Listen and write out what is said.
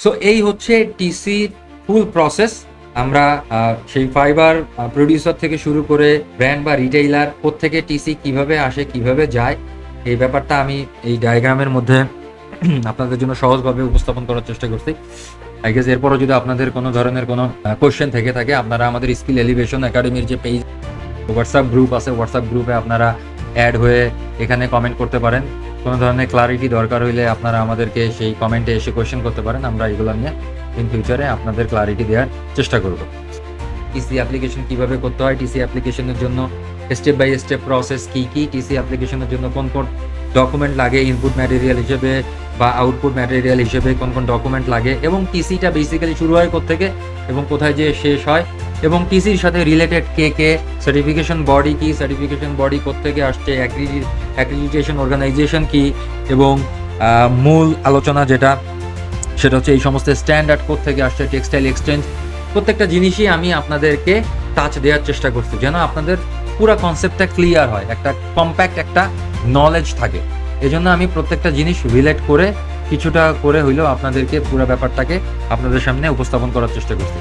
So এই হচ্ছে TC ফুল process. আমরা সেই ফাইবার প্রডিউসার থেকে শুরু করে ব্র্যান্ড বা রিটেইলার প্রত্যেকে টিসি কিভাবে আসে কিভাবে যায় এই ব্যাপারটা আমি এই ডায়াগ্রামের মধ্যে আপনাদের জন্য সহজভাবে উপস্থাপন করার চেষ্টা করছি। আই গেস এরপরও যদি আপনাদের কোনো ধরনের কোনো কোয়েশ্চেন থেকে থাকে আপনারা আমাদের স্কিল এলিভেশন একাডেমির যে পেজ হোয়াটসঅ্যাপ গ্রুপ আছে, হোয়াটসঅ্যাপ গ্রুপে আপনারা অ্যাড হয়ে এখানে কমেন্ট করতে পারেন। কোনো ধরনের ক্লারিটি দরকার হইলে আপনারা আমাদেরকে সেই কমেন্টে এসে কোয়েশ্চেন করতে পারেন। আমরা এগুলো নিয়ে ইন ফিউচারে আপনাদের ক্লারিটি দেওয়ার চেষ্টা করব। টিসি অ্যাপ্লিকেশন কিভাবে করতে হয়, টিসি অ্যাপ্লিকেশনের জন্য স্টেপ বাই স্টেপ প্রসেস কী কী, টিসি অ্যাপ্লিকেশনের জন্য কোন কোন ডকুমেন্ট লাগে ইনপুট ম্যাটেরিয়াল হিসেবে বা আউটপুট ম্যাটেরিয়াল হিসেবে কোন কোন ডকুমেন্ট লাগে, এবং টিসিটা বেসিক্যালি শুরু হয় কোত্থেকে এবং কোথায় যেয়ে শেষ হয়, এবং টিসির সাথে রিলেটেড কে কে, সার্টিফিকেশন বডি কি, সার্টিফিকেশন বডি কোত্থেকে আসছে, অ্যাক্রিডিটেশন অর্গানাইজেশন কি, এবং মূল আলোচনা যেটা সেটা হচ্ছে এই সমস্ত স্ট্যান্ডার্ড কোত্থেকে আসছে, টেক্সটাইল এক্সচেঞ্জ, প্রত্যেকটা জিনিসই আমি আপনাদেরকে টাচ দেওয়ার চেষ্টা করছি যেন আপনাদের পুরো কনসেপ্টটা ক্লিয়ার হয়, একটা কম্প্যাক্ট একটা নলেজ থাকে। এজন্য আমি প্রত্যেকটা জিনিস রিলেট করে কিছুটা করে হইলেও আপনাদেরকে পুরো ব্যাপারটাকে আপনাদের সামনে উপস্থাপন করার চেষ্টা করছি।